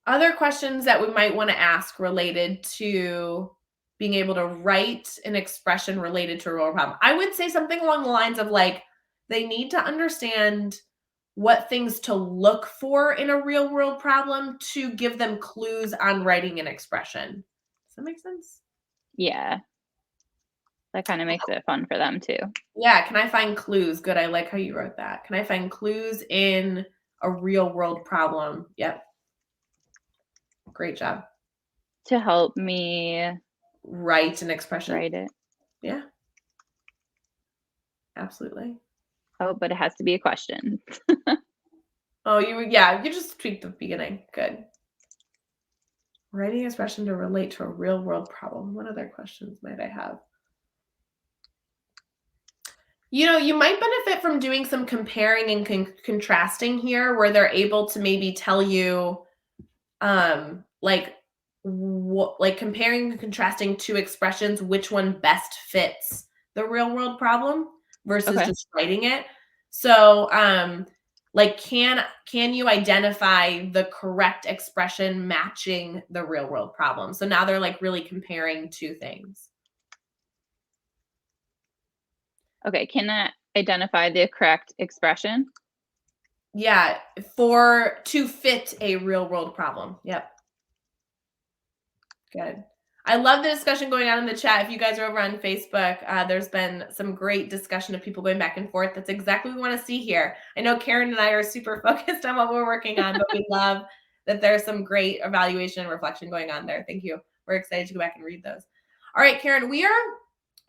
Other questions that we might want to ask related to being able to write an expression related to a real problem. I would say something along the lines of like, they need to understand what things to look for in a real world problem to give them clues on writing an expression. Does that make sense? Yeah. That kind of makes it fun for them too. Yeah. Can I find clues? Good. I like how you wrote that. Can I find clues in a real world problem? Yep. Great job. To help me write an expression. Write it. Yeah. Absolutely. Oh, but it has to be a question. Oh, you just tweaked the beginning. Good. Writing expression to relate to a real world problem. What other questions might I have? You might benefit from doing some comparing and contrasting here where they're able to maybe tell you, like what, like comparing and contrasting two expressions, which one best fits the real world problem versus Okay. just writing it. So, like can you identify the correct expression matching the real world problem? So now they're like really comparing two things. Okay. Can I identify the correct expression? Yeah, to fit a real world problem. Yep. Good. I love the discussion going on in the chat. If you guys are over on Facebook, there's been some great discussion of people going back and forth. That's exactly what we want to see here. I know Karen and I are super focused on what we're working on, but we love that there's some great evaluation and reflection going on there. Thank you. We're excited to go back and read those. All right, Karen, we are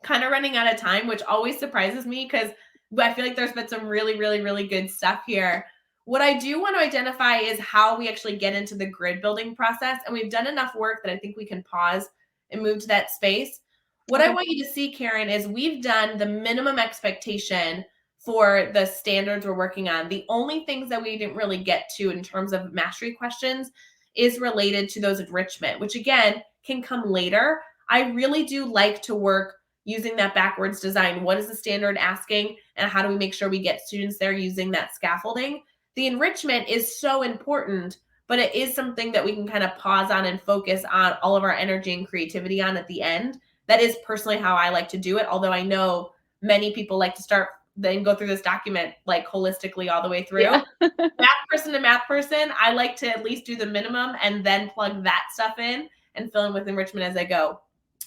kind of running out of time, which always surprises me because I feel like there's been some really, really, really good stuff here. What I do want to identify is how we actually get into the grid building process. And we've done enough work that I think we can pause and move to that space. What I want you to see, Karen, is we've done the minimum expectation for the standards we're working on. The only things that we didn't really get to in terms of mastery questions is related to those enrichment, which again can come later. I really do like to work using that backwards design. What is the standard asking, and how do we make sure we get students there using that scaffolding? The enrichment is so important, but it is something that we can kind of pause on and focus on all of our energy and creativity on at the end. That is personally how I like to do it. Although I know many people like to start then go through this document like holistically all the way through. Yeah. Math person to math person, I like to at least do the minimum and then plug that stuff in and fill in with enrichment as I go.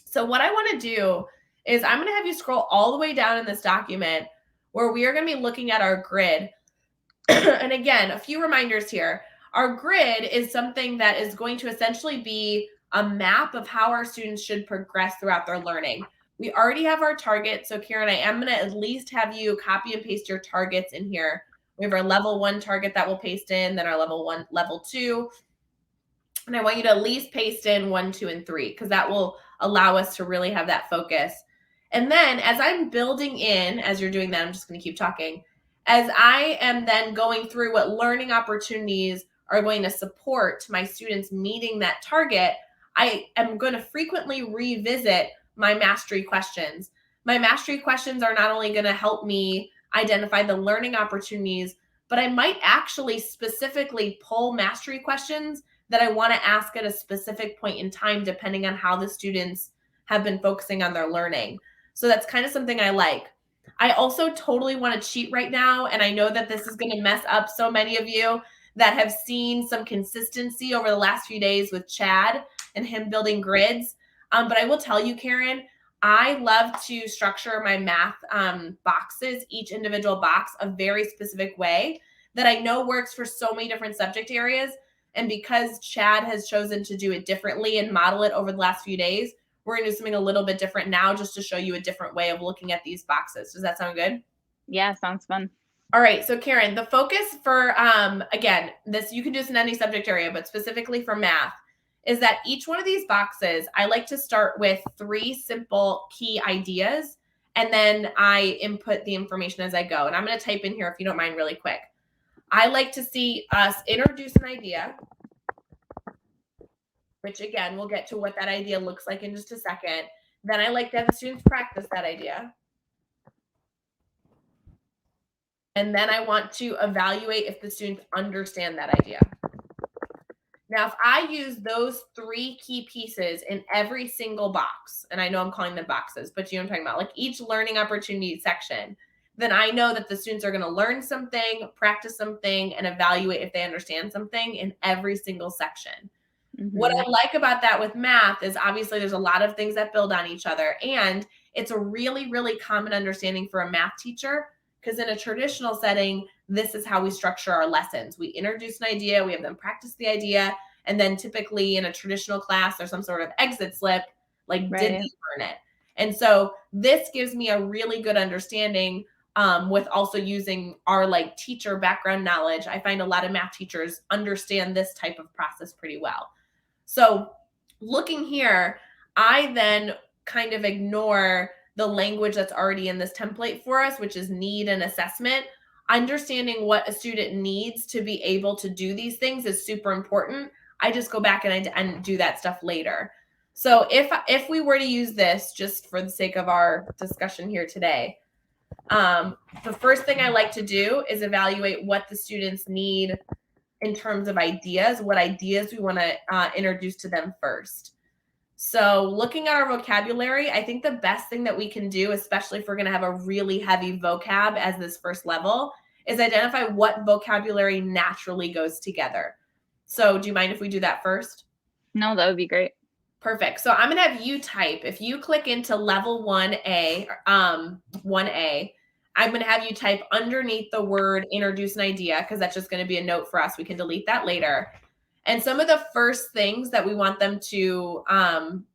So what I want to do is I'm going to have you scroll all the way down in this document where we are going to be looking at our grid. And again, a few reminders here. Our grid is something that is going to essentially be a map of how our students should progress throughout their learning. We already have our target. So Karen, I am going to at least have you copy and paste your targets in here. We have our level 1 target that we'll paste in, then our level 1, level 2. And I want you to at least paste in 1, 2, and 3, because that will allow us to really have that focus. And then as I'm building in, as you're doing that, I'm just going to keep talking. As I am then going through what learning opportunities are going to support my students meeting that target, I am going to frequently revisit my mastery questions. My mastery questions are not only going to help me identify the learning opportunities, but I might actually specifically pull mastery questions that I want to ask at a specific point in time, depending on how the students have been focusing on their learning. So that's kind of something I like. I also totally want to cheat right now. And I know that this is going to mess up so many of you that have seen some consistency over the last few days with Chad and him building grids. But I will tell you, Karen, I love to structure my math boxes, each individual box, a very specific way that I know works for so many different subject areas. And because Chad has chosen to do it differently and model it over the last few days, we're going to do something a little bit different now just to show you a different way of looking at these boxes. Does that sound good? Yeah, sounds fun. All right. So Karen, the focus for, again, this, you can do this in any subject area, but specifically for math, is that each one of these boxes, I like to start with 3 simple key ideas, and then I input the information as I go. And I'm going to type in here, if you don't mind, really quick. I like to see us introduce an idea, which again, we'll get to what that idea looks like in just a second. Then I like to have the students practice that idea. And then I want to evaluate if the students understand that idea. Now, if I use those 3 key pieces in every single box, and I know I'm calling them boxes, but you know what I'm talking about, like each learning opportunity section, then I know that the students are going to learn something, practice something, and evaluate if they understand something in every single section. Mm-hmm. What I like about that with math is obviously there's a lot of things that build on each other, and it's a really, really common understanding for a math teacher, because in a traditional setting, this is how we structure our lessons. We introduce an idea, we have them practice the idea, and then typically in a traditional class, there's some sort of exit slip, like did they learn it? And so this gives me a really good understanding with also using our like teacher background knowledge. I find a lot of math teachers understand this type of process pretty well. So looking here, I then kind of ignore the language that's already in this template for us, which is need and assessment. Understanding what a student needs to be able to do these things is super important. I just go back and do that stuff later. So if we were to use this just for the sake of our discussion here today, the first thing I like to do is evaluate what the students need in terms of ideas, what ideas we want to introduce to them first. So looking at our vocabulary, I think the best thing that we can do, especially if we're going to have a really heavy vocab as this first level, is identify what vocabulary naturally goes together. So do you mind if we do that first? No, that would be great. Perfect. So I'm going to have you type. If you click into level 1A, 1A, I'm going to have you type underneath the word introduce an idea, because that's just going to be a note for us. We can delete that later. And some of the first things that we want them to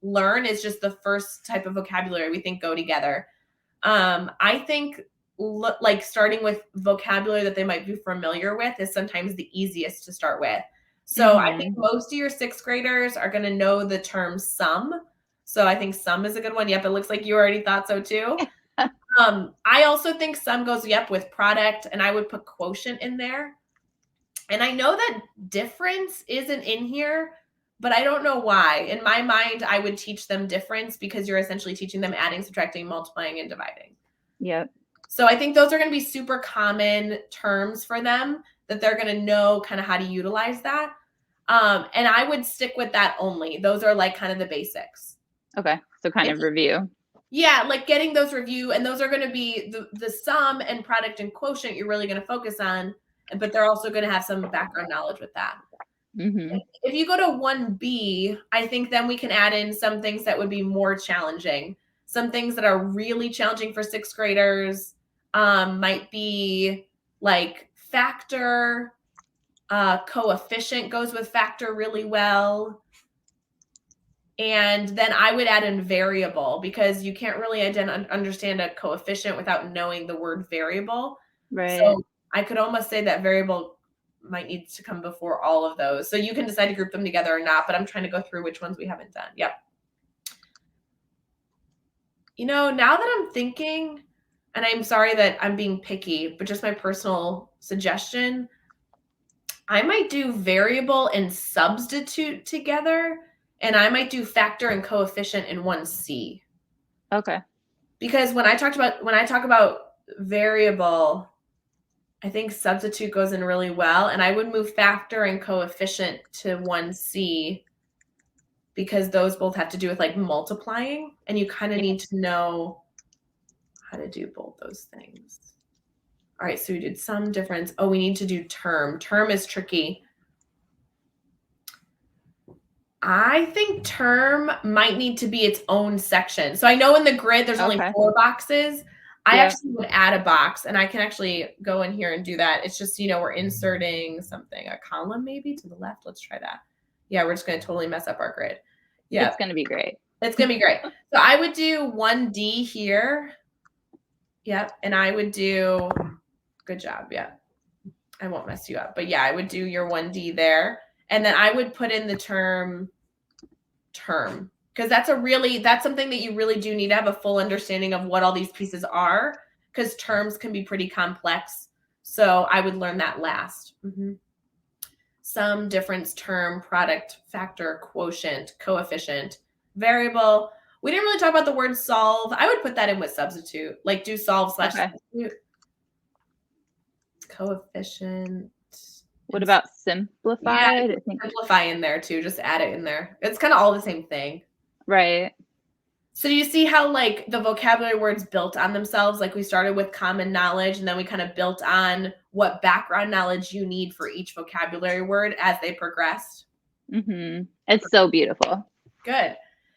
learn is just the first type of vocabulary we think go together. I think like starting with vocabulary that they might be familiar with is sometimes the easiest to start with. So I think most of your sixth graders are going to know the term sum. So I think sum is a good one. Yep, it looks like you already thought so too. I also think sum goes, with product, and I would put quotient in there. And I know that difference isn't in here, but I don't know why. In my mind, I would teach them difference because you're essentially teaching them adding, subtracting, multiplying, and dividing. Yep. So I think those are going to be super common terms for them that they're going to know kind of how to utilize that. And I would stick with that only. Those are like kind of the basics. Okay. So kind of review. Yeah, like getting those review, and those are going to be the sum and product and quotient you're really going to focus on, but they're also going to have some background knowledge with that. If you go to 1B, I think then we can add in some things that would be more challenging. Some things that are really challenging for sixth graders might be like factor, coefficient goes with factor really well. And then I would add in variable, because you can't really understand a coefficient without knowing the word variable. Right. So I could almost say that variable might need to come before all of those. So you can decide to group them together or not, but I'm trying to go through which ones we haven't done. Yep. Now that I'm thinking, and I'm sorry that I'm being picky, but just my personal suggestion, I might do variable and substitute together. And I might do factor and coefficient in 1C. Okay. Because when I talk about variable, I think substitute goes in really well. And I would move factor and coefficient to 1C, because those both have to do with like multiplying. And you kind of need to know how to do both those things. All right, so we did sum, difference. Oh, we need to do term. Term is tricky. I think term might need to be its own section. So I know in the grid, there's only 4 boxes. I actually would add a box, and I can actually go in here and do that. It's just, we're inserting something, a column maybe to the left. Let's try that. Yeah, we're just going to totally mess up our grid. Yeah. It's going to be great. It's going to be great. So I would do 1D here. Yep. And I would do, good job. Yeah. I won't mess you up. But yeah, I would do your 1D there. And then I would put in the term, because that's something that you really do need to have a full understanding of what all these pieces are, because terms can be pretty complex. So I would learn that last. Sum, difference, term, product, factor, quotient, coefficient, variable. We didn't really talk about the word solve. I would put that in with substitute, like do solve / substitute. Coefficient. What about simplified? Yeah, simplify in there too. Just add it in there. It's kind of all the same thing. Right. So do you see how like the vocabulary words built on themselves? Like we started with common knowledge, and then we kind of built on what background knowledge you need for each vocabulary word as they progressed. It's so beautiful. Good.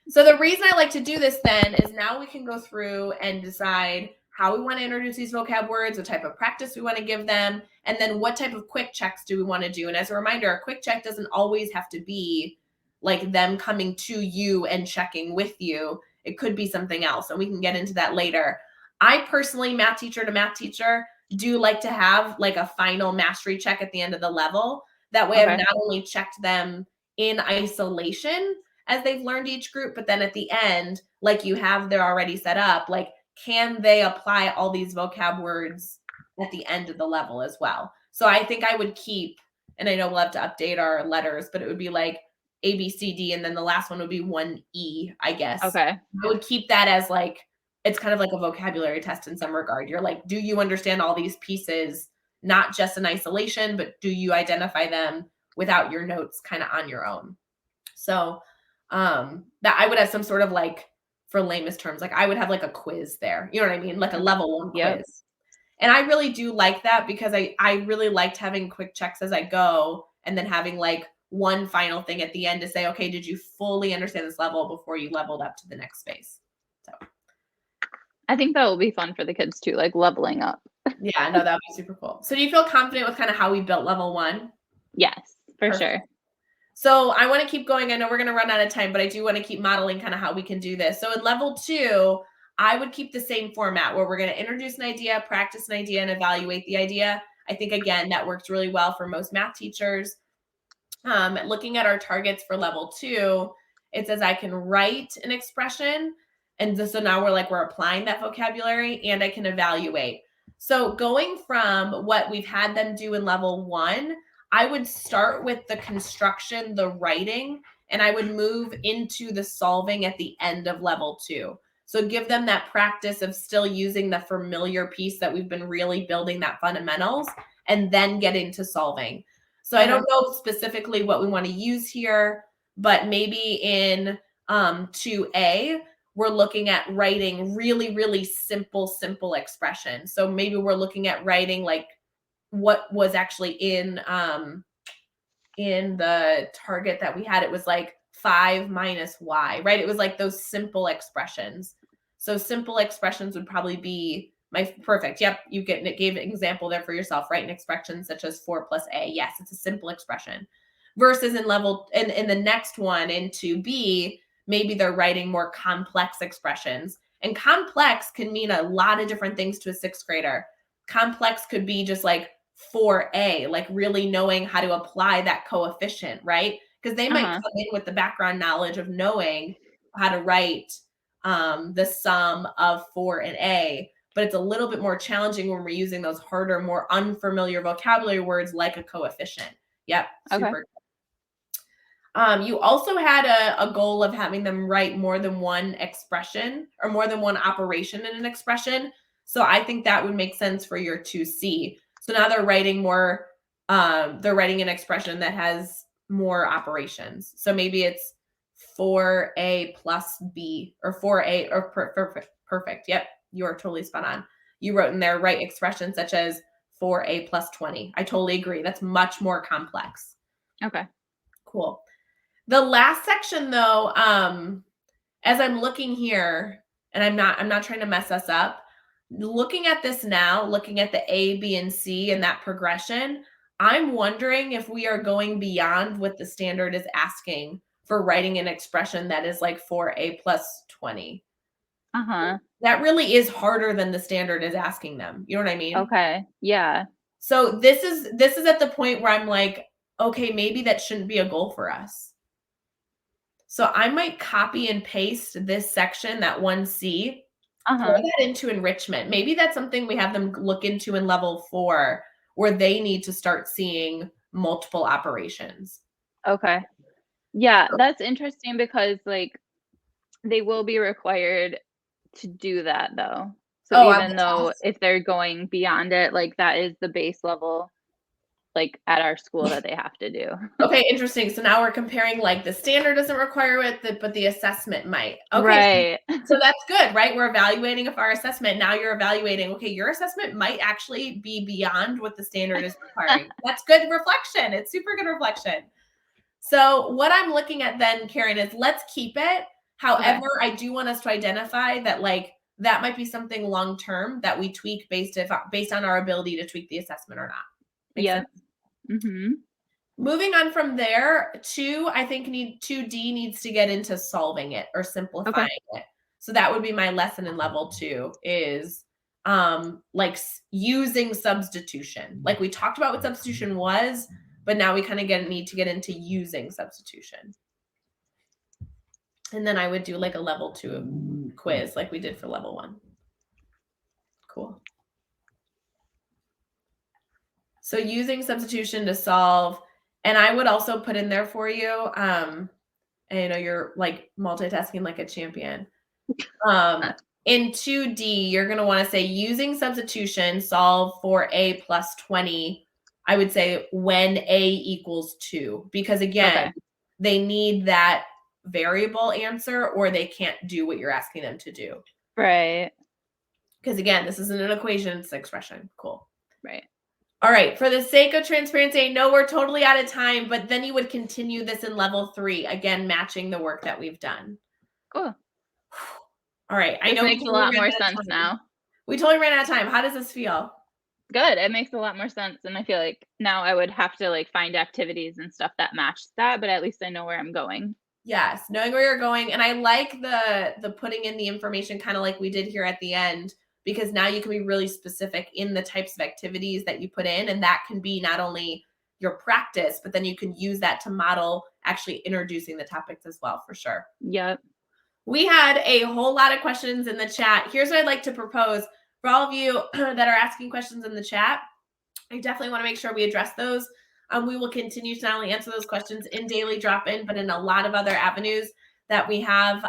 So the reason I like to do this then is now we can go through and decide how we want to introduce these vocab words, what type of practice we want to give them, and then what type of quick checks do we want to do. And as a reminder, a quick check doesn't always have to be like them coming to you and checking with you. It could be something else, and we can get into that later. I personally, math teacher to math teacher, do like to have like a final mastery check at the end of the level. That way I've not only checked them in isolation, as they've learned each group, but then at the end, like you have there already set up, like, can they apply all these vocab words at the end of the level as well? So I think I would keep, and I know we'll have to update our letters, but it would be like A, B, C, D, and then the last one would be 1E, I guess. Okay. I would keep that as like, it's kind of like a vocabulary test in some regard. You're like, do you understand all these pieces, not just in isolation, but do you identify them without your notes kind of on your own? So that I would have some sort of like, for lamest terms, like I would have like a quiz there. You know what I mean? Like a level 1 Yep. quiz. And I really do like that because I really liked having quick checks as I go and then having like one final thing at the end to say, okay, did you fully understand this level before you leveled up to the next space? So I think that will be fun for the kids too, like leveling up. yeah, no, that would be super cool. So do you feel confident with kind of how we built level 1? Yes, for Perfect. sure. So I want to keep going. I know we're going to run out of time, but I do want to keep modeling kind of how we can do this. So in level 2, I would keep the same format where we're going to introduce an idea, practice an idea, and evaluate the idea. I think, again, that works really well for most math teachers. Looking at our targets for level 2, it says I can write an expression. And so now we're applying that vocabulary, and I can evaluate. So going from what we've had them do in level 1, I would start with the construction, the writing, and I would move into the solving at the end of level 2. So give them that practice of still using the familiar piece that we've been really building, that fundamentals, and then get into solving. So I don't know specifically what we want to use here, but maybe in 2A, we're looking at writing really, really simple expressions. So maybe we're looking at writing like what was actually in the target that we had. It was like 5 minus y, right? It was like those simple expressions. So simple expressions would probably be perfect. Yep, you gave an example there for yourself, right? An expression such as 4 plus a. Yes, it's a simple expression. Versus in the next one, in 2B, maybe they're writing more complex expressions. And complex can mean a lot of different things to a 6th grader. Complex could be just like 4A, like really knowing how to apply that coefficient, right? Because they might come in with the background knowledge of knowing how to write the sum of 4 and A, but it's a little bit more challenging when we're using those harder, more unfamiliar vocabulary words like a coefficient. Yep, super. You also had a goal of having them write more than one expression or more than one operation in an expression. So I think that would make sense for your 2C. So now they're writing more, they're writing an expression that has more operations. So maybe it's 4A plus B or 4A or perfect. Yep, you are totally spot on. You wrote in there, write expressions such as 4A plus 20. I totally agree. That's much more complex. Okay. Cool. The last section though, as I'm looking here, and I'm not trying to mess us up, looking at this now, looking at the A, B, and C and that progression, I'm wondering if we are going beyond what the standard is asking for writing an expression that is like 4A plus 20. That really is harder than the standard is asking them. You know what I mean? Okay. Yeah. So this is at the point where I'm like, okay, maybe that shouldn't be a goal for us. So I might copy and paste this section, that 1C, throw that into enrichment. Maybe that's something we have them look into in level 4, where they need to start seeing multiple operations. Okay. Yeah, that's interesting because like they will be required to do that though. So even though if they're going beyond it, like that is the base level like at our school that they have to do. Okay, interesting. So now we're comparing like the standard doesn't require it, but the assessment might. Okay, right. So that's good, right? We're evaluating if our assessment, now you're evaluating, okay, your assessment might actually be beyond what the standard is requiring. That's good reflection. It's super good reflection. So what I'm looking at then, Karen, is let's keep it. However, I do want us to identify that like that might be something long-term that we tweak based on our ability to tweak the assessment or not. Yeah. Moving on from there, 2D needs to get into solving it or simplifying it. So that would be my lesson in level 2 is like using substitution. Like we talked about what substitution was, but now we kind of need to get into using substitution. And then I would do like a level 2 quiz like we did for level 1. Cool. So using substitution to solve, and I would also put in there for you, and I know you're like multitasking like a champion. In 2D, you're going to want to say using substitution, solve for a plus 20. I would say when a equals 2, because again, they need that variable answer or they can't do what you're asking them to do. Right. Because again, this isn't an equation, it's an expression. Cool. Right. All right. For the sake of transparency, I know we're totally out of time, but then you would continue this in level 3, again, matching the work that we've done. Cool. All right. This makes a lot more sense now. We totally ran out of time. How does this feel? Good. It makes a lot more sense. And I feel like now I would have to like find activities and stuff that match that, but at least I know where I'm going. Yes, knowing where you're going. And I like the putting in the information kind of like we did here at the end, because now you can be really specific in the types of activities that you put in. And that can be not only your practice, but then you can use that to model actually introducing the topics as well, for sure. Yep. We had a whole lot of questions in the chat. Here's what I'd like to propose for all of you that are asking questions in the chat. I definitely want to make sure we address those. We will continue to not only answer those questions in Daily Drop-In, but in a lot of other avenues that we have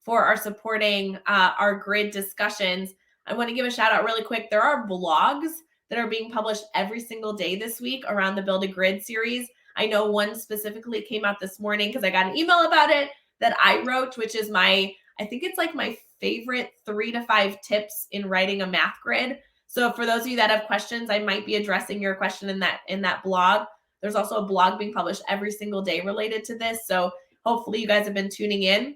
for our supporting our grid discussions. I want to give a shout out really quick. There are blogs that are being published every single day this week around the Build a Grid series. I know one specifically came out this morning because I got an email about it that I wrote, which is I think it's like my favorite 3 to 5 tips in writing a math grid. So for those of you that have questions, I might be addressing your question in that blog. There's also a blog being published every single day related to this. So hopefully you guys have been tuning in.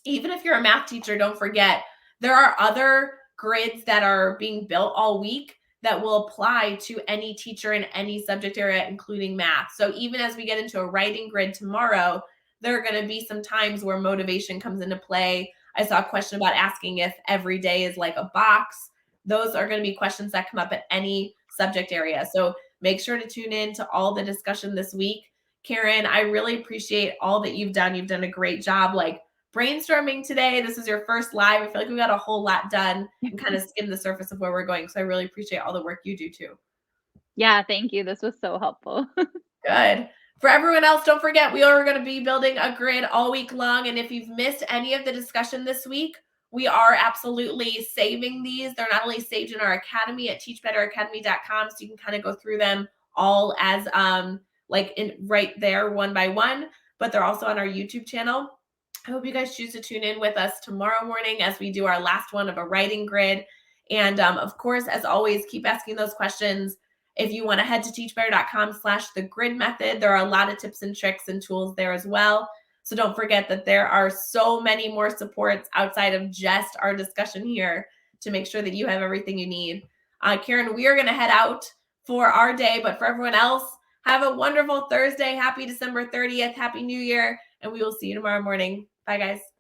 Even if you're a math teacher, don't forget, there are other grids that are being built all week that will apply to any teacher in any subject area, including math. So even as we get into a writing grid tomorrow, there are going to be some times where motivation comes into play. I saw a question about asking if every day is like a box. Those are going to be questions that come up at any subject area. So make sure to tune in to all the discussion this week. Karen, I really appreciate all that you've done. You've done a great job like brainstorming today. This is your first live. I feel like we got a whole lot done and kind of skimmed the surface of where we're going. So I really appreciate all the work you do too. Yeah, thank you. This was so helpful. Good. For everyone else, don't forget, we are going to be building a grid all week long. And if you've missed any of the discussion this week, we are absolutely saving these. They're not only saved in our academy at teachbetteracademy.com, so you can kind of go through them all as right there one by one, but they're also on our YouTube channel. I hope you guys choose to tune in with us tomorrow morning as we do our last one of a writing grid. And of course, as always, keep asking those questions. If you want to head to teachbetter.com/thegrid-method, there are a lot of tips and tricks and tools there as well. So don't forget that there are so many more supports outside of just our discussion here to make sure that you have everything you need. Karen, we are going to head out for our day, but for everyone else, have a wonderful Thursday. Happy December 30th. Happy New Year. And we will see you tomorrow morning. Bye, guys.